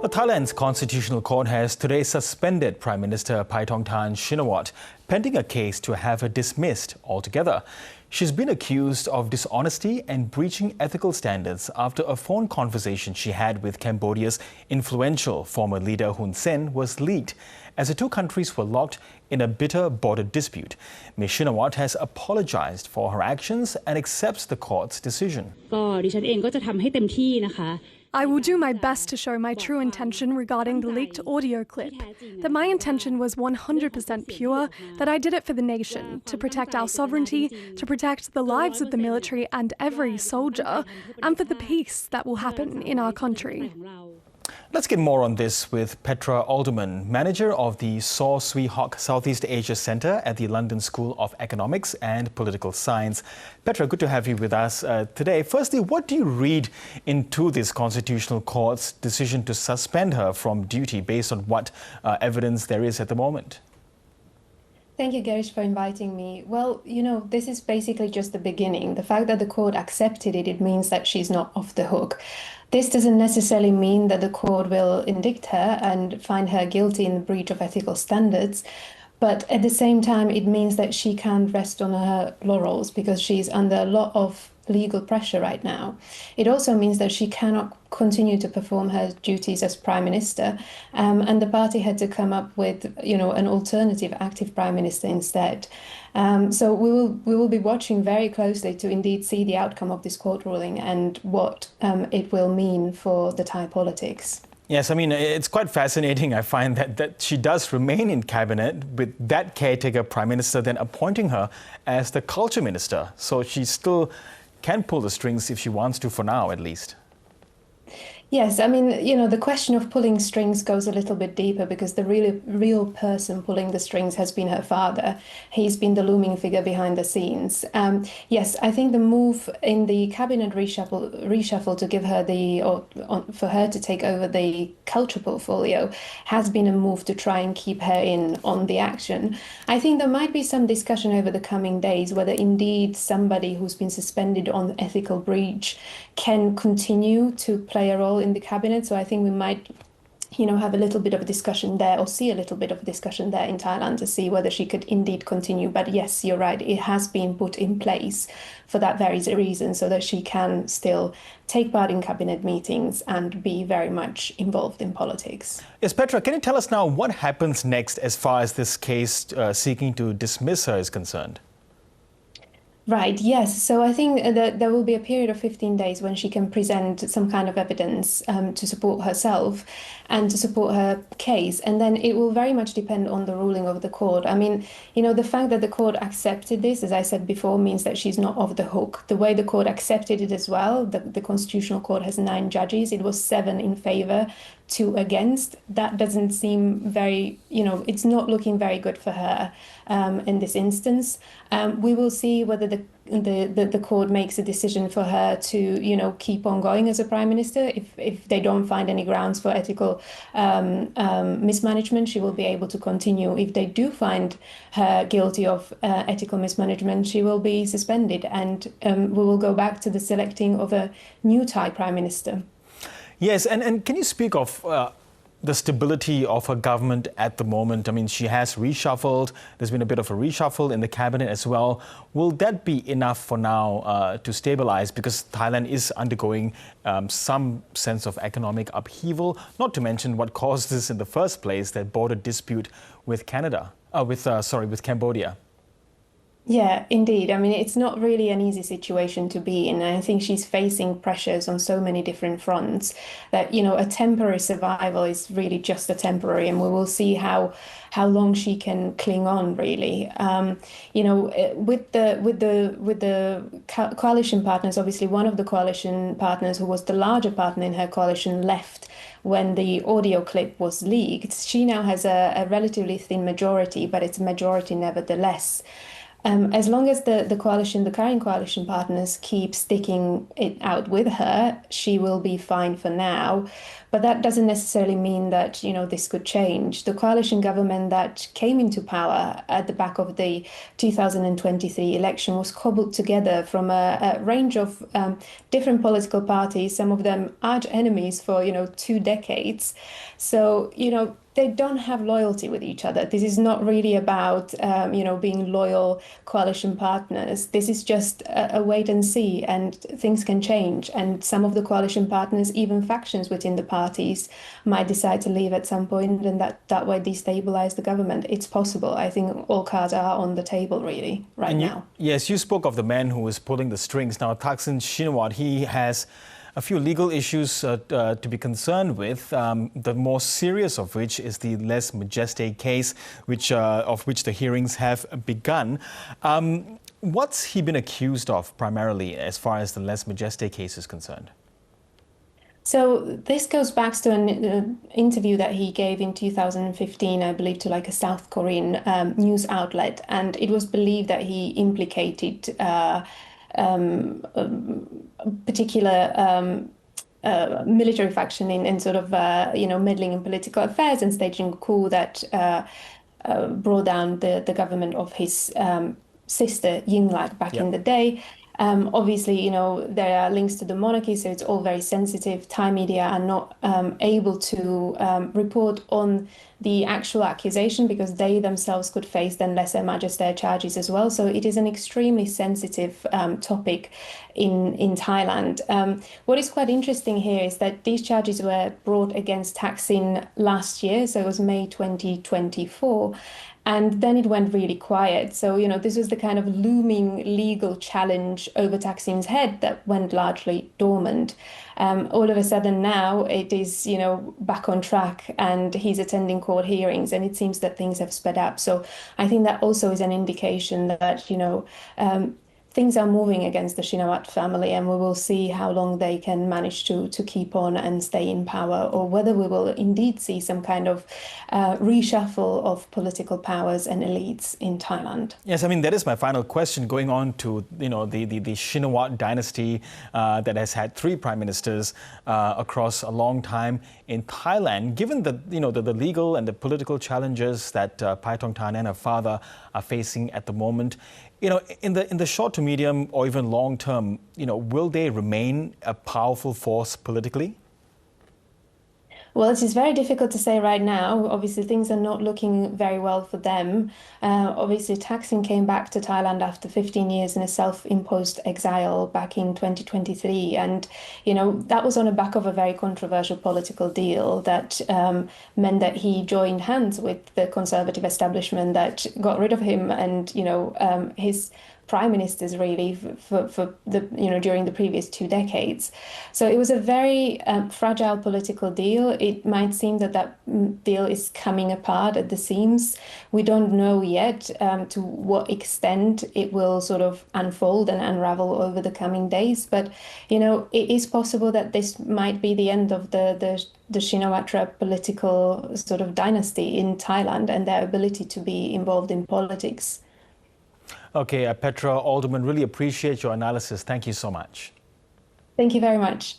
Thailand's Constitutional Court has today suspended Prime Minister Paetongtarn Shinawatra, pending a case to have her dismissed altogether. She's been accused of dishonesty and breaching ethical standards after a phone conversation she had with Cambodia's influential former leader Hun Sen was leaked, as the two countries were locked in a bitter border dispute. Ms Shinawatra has apologized for her actions and accepts the court's decision. I will do my best to show my true intention regarding the leaked audio clip, that my intention was 100% pure, that I did it for the nation, to protect our sovereignty, to protect the lives of the military and every soldier, and for the peace that will happen in our country. Let's get more on this with Petra Alderman, manager of the Swee Hock Southeast Asia Centre at the London School of Economics and Political Science. Petra, good to have you with us today. Firstly, what do you read into this Constitutional Court's decision to suspend her from duty based on what evidence there is at the moment? Thank you, Garish, for inviting me. Well, this is basically just the beginning. The fact that the court accepted it, it means that she's not off the hook. This doesn't necessarily mean that the court will indict her and find her guilty in the breach of ethical standards. But at the same time, it means that she can't rest on her laurels because she's under a lot of legal pressure right now. It also means that she cannot continue to perform her duties as Prime Minister, and the party had to come up with, an alternative active Prime Minister instead. So we will be watching very closely to indeed see the outcome of this court ruling and what it will mean for the Thai politics. Yes, I mean, it's quite fascinating, I find, that she does remain in cabinet with that caretaker Prime Minister then appointing her as the Culture Minister. So she still can pull the strings if she wants to, for now at least. Yes, I mean, the question of pulling strings goes a little bit deeper because the real person pulling the strings has been her father. He's been the looming figure behind the scenes. Yes, I think the move in the cabinet reshuffle to give her for her to take over the culture portfolio has been a move to try and keep her in on the action. I think there might be some discussion over the coming days whether indeed somebody who's been suspended on ethical breach can continue to play a role in the cabinet. So I think we might, have a little bit of a discussion there, or see a little bit of a discussion there in Thailand to see whether she could indeed continue. But yes, you're right, it has been put in place for that very reason, so that she can still take part in cabinet meetings and be very much involved in politics. Yes, Petra, can you tell us now what happens next as far as this case seeking to dismiss her is concerned? Right, yes. So I think that there will be a period of 15 days when she can present some kind of evidence to support herself and to support her case. And then it will very much depend on the ruling of the court. I mean, the fact that the court accepted this, as I said before, means that she's not off the hook. The way the court accepted it as well, the Constitutional Court has 9 judges. It was 7 in favour, 2 against. That doesn't seem very, it's not looking very good for her in this instance. We will see whether the court makes a decision for her to, keep on going as a Prime Minister. If they don't find any grounds for ethical mismanagement, she will be able to continue. If they do find her guilty of ethical mismanagement, she will be suspended, and we will go back to the selecting of a new Thai Prime Minister. Yes, and can you speak of the stability of her government at the moment? I mean, she has reshuffled. There's been a bit of a reshuffle in the cabinet as well. Will that be enough for now to stabilize? Because Thailand is undergoing some sense of economic upheaval, not to mention what caused this in the first place, that border dispute with with Cambodia. Yeah, indeed. I mean, it's not really an easy situation to be in. And I think she's facing pressures on so many different fronts that, a temporary survival is really just a temporary, and we will see how long she can cling on, really. With the coalition partners, obviously one of the coalition partners who was the larger partner in her coalition left when the audio clip was leaked. She now has a relatively thin majority, but it's a majority nevertheless. As long as the coalition, the current coalition partners keep sticking it out with her, she will be fine for now. But that doesn't necessarily mean that, this could change. The coalition government that came into power at the back of the 2023 election was cobbled together from a range of different political parties, some of them arch enemies for, 2 decades. So, they don't have loyalty with each other. This is not really about, being loyal coalition partners. This is just a wait and see, and things can change. And some of the coalition partners, even factions within the parties, might decide to leave at some point, and that way destabilize the government. It's possible. I think all cards are on the table, really, right now. Yes, you spoke of the man who is pulling the strings. Now, Thaksin Shinawatra, he has a few legal issues to be concerned with, the more serious of which is the lese majeste case, of which the hearings have begun. What's he been accused of primarily as far as the lese majeste case is concerned? So this goes back to an interview that he gave in 2015, I believe, to like a South Korean news outlet. And it was believed that he implicated particular military faction in sort of, meddling in political affairs and staging a coup that brought down the government of his sister, Yingluck, back in the day. Obviously, there are links to the monarchy, so it's all very sensitive. Thai media are not able to report on the actual accusation because they themselves could face then lese majeste charges as well. So it is an extremely sensitive topic in Thailand. What is quite interesting here is that these charges were brought against Thaksin last year, so it was May 2024. And then it went really quiet. So, this was the kind of looming legal challenge over Thaksin's head that went largely dormant. All of a sudden now it is, back on track, and he's attending court hearings, and it seems that things have sped up. So I think that also is an indication that, things are moving against the Shinawatra family, and we will see how long they can manage to keep on and stay in power, or whether we will indeed see some kind of reshuffle of political powers and elites in Thailand. Yes, I mean, that is my final question, going on to, the Shinawatra dynasty that has had 3 prime ministers across a long time in Thailand. Given the legal and the political challenges that Paetongtarn and her father are facing at the moment, in the short to medium or even long term, will they remain a powerful force politically? Well, it is very difficult to say right now. Obviously, things are not looking very well for them. Obviously, Thaksin came back to Thailand after 15 years in a self-imposed exile back in 2023. And, that was on the back of a very controversial political deal that meant that he joined hands with the conservative establishment that got rid of him and, his prime ministers really for the during the previous 2 decades. So it was a very fragile political deal. It might seem that deal is coming apart at the seams. We don't know yet to what extent it will sort of unfold and unravel over the coming days. But it is possible that this might be the end of the Shinawatra political sort of dynasty in Thailand and their ability to be involved in politics. Okay, Petra Alderman, really appreciate your analysis. Thank you so much. Thank you very much.